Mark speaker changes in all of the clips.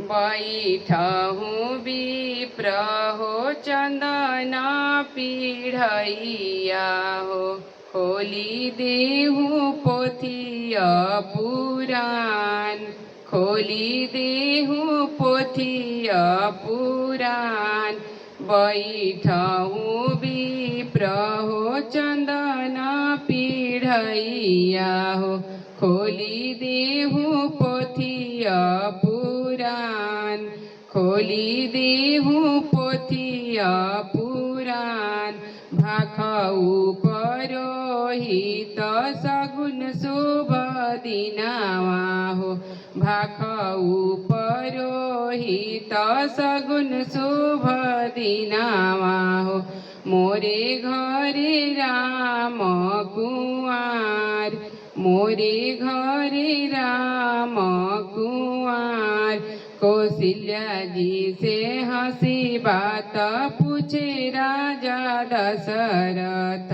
Speaker 1: बैठहु विप्र हो चंदन पीढ़ैया हो, खोली देहु पोथिया पुराण, खोली देहु पोथिया पुराण। बैठहु विप्र हो चंदन पीढ़ैया हो, खोली देहु पोथिया पुराण, खोली देहु पोथिया पुराण। भाखऊ परोहित सगुन शुभ दिनावा हो, भाखऊ परोहित सगुन शुभ दिनावा हो। मोरे घरे राम कुंवर, मोरे घरे राम कुंवर। कौशल्या जी से हंसी बात पूछे राजा दशरथ,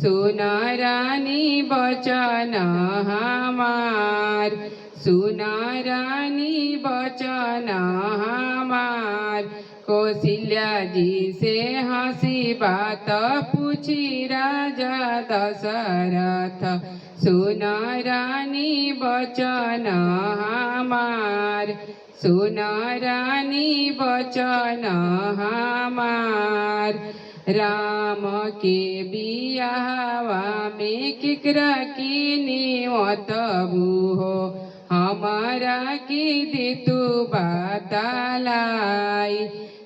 Speaker 1: सुन रानी बचन हमार, सुन रानी बचन हमार। कौशल्या जी से हंसी बात पूछी राजा दशरथ, सुन रानी बचन हमार, सुन रानी बचन हमार। राम के बियाहवा में किकरा की नेवतबू हो, हमारा की दे तू बतालाई।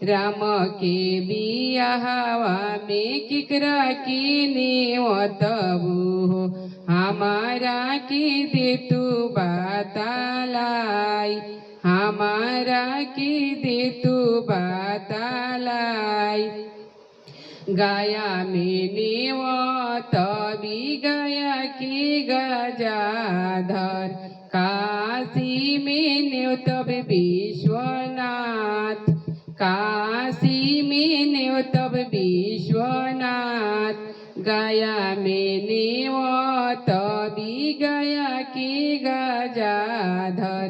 Speaker 1: राम के बियाहवा में किकरा की नेवतबू हो, हमारा की दे तू बतालाई, हमारा की दे तू बतालाई। गया में नेवत भी गया की गजाधर, काशी में नेवतब विश्वनाथ, काशी में नेवतब विश्वनाथ। गया में नेवत भी गया की गजाधर,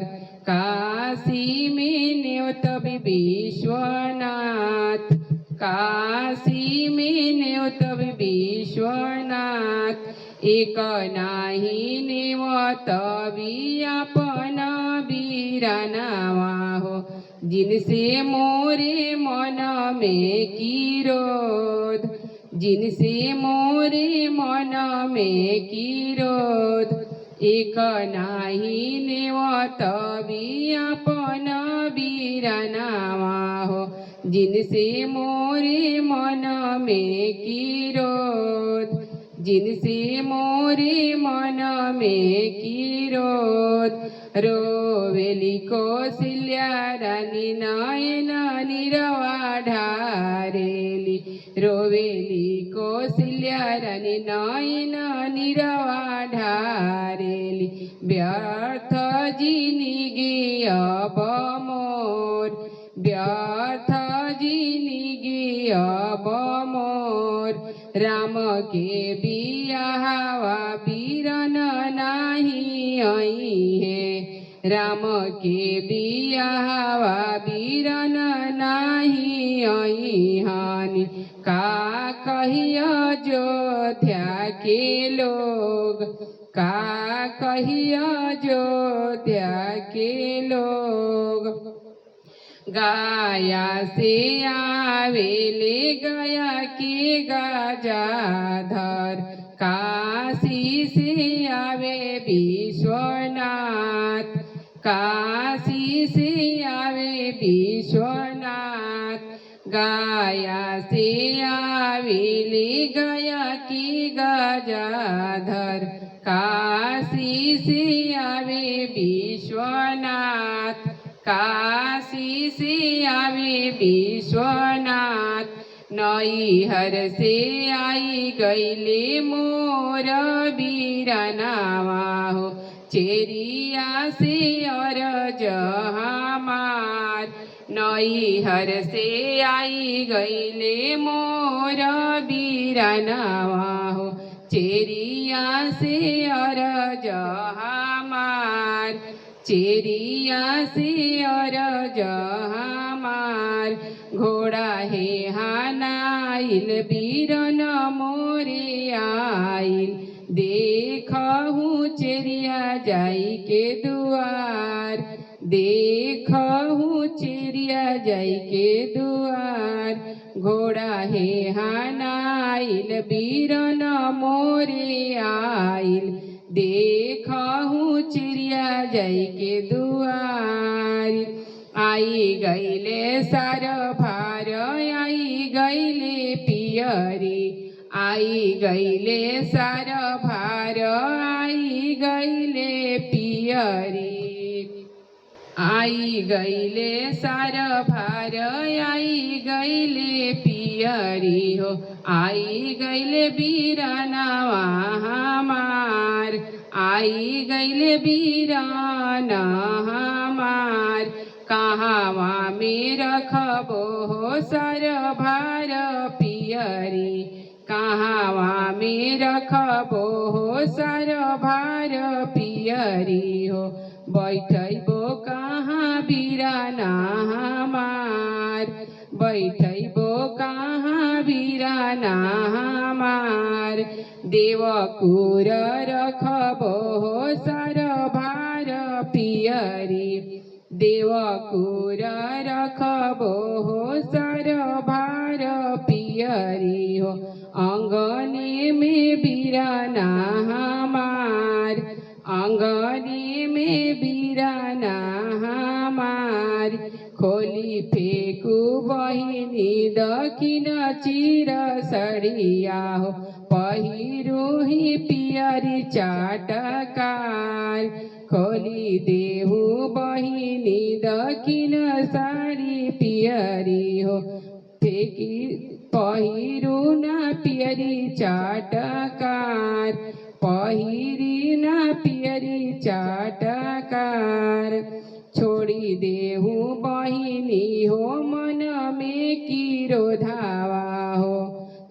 Speaker 1: काशी में नेवतब विश्वनाथ, काशी में नेवतब विश्वनाथ। एक नाही नेवत भी अपन वीरनावा हो, जिनसे मोरे मन में किरोध, जिनसे मोरे मन में किरोध। एक नाही नेवत भी अपन वीरनावा हो, जिनसे मोरे मन में किरोध, जिनसे मोरे मन में किरोध। रोवेली कौशल्या रानी नयन निरवा ढारेली, रोवेली कौशल्या रानी नयन निरवा ढारेली। व्यर्थ जिंदगी अब मोर, व्यर्थ जिंदगी अब मोर। राम के बियाहवा वीरन नाही आई है, राम के बियाहवा वीरन नाही आई हानि। का कहिय अयोध्या के लोग, का कहिय अयोध्या के लोग। गया से आवेले गया के गजाधर, काशी से आवे विश्वनाथ, काशी से आवे विश्वनाथ। गया से आवेले गया के गजाधर, काशी से आवे विश्वनाथ, काशी से आवे विश्वनाथ। नैहर से आई गईले मोर वीरनावा हो, चेरिया से अरज हमार। नैहर से आई गईले मोर वीरनावा हो, चेरिया से अरज हमार, चेरिया से अरज हमार घोड़ा हे हानाइल बीरन मोरे आइल देखहु चेरिया जाई के दुआर देखहु चेरिया जाई के दुआर घोड़ा हे हानाइल बीरन मोरे आइल देखहु चिड़िया जाई के दुआर आई गईले सार भार आई गईले पियरी आई गईले सार भार आई गईले पियरी आई गईले सार भार आई गईले पियरी हो आई गईले बीरानावा हमार आई गईले बीराना हमार कहावा में रखबो हो सर भार पियरी कहावा में रखबो हो सर भार पियरी हो बैठबो कहाँ बीराना हमार बैठबो कहाँ बीराना हमार देवकुर रखबो हो सर भार पियरी देवकुर रखबो हो सर भार पियरी हो अंगने में बीराना हमार अंगने में बीराना हमार खोली फेंकू बहिनी दक्षिण चिर सड़िया हो पहिरुही पियरी चाटकार खोली देहु बहिनी दक्षिण साड़ी पियरी हो फेंकी पहिरू न पियरी चाटकार पहिरी न पियरी चाटकार छोड़ी देहु बहिनी हो मन में कीरो धावा हो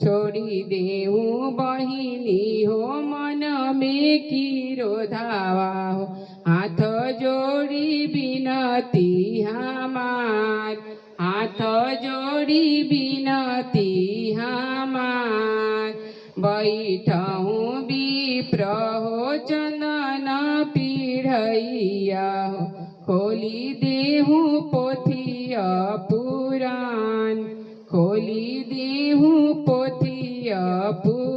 Speaker 1: छोड़ी देहु बहिनी हो मन में कीरो धावा हो हाथ जोड़ी बिनती हमार हाथ जोड़ी बिनती हमार बैठहूँ विप्र हो चंदन पीढ़ैया हो खोली देहु पोथिया पुराण खोली देहु पोथिया पुराण।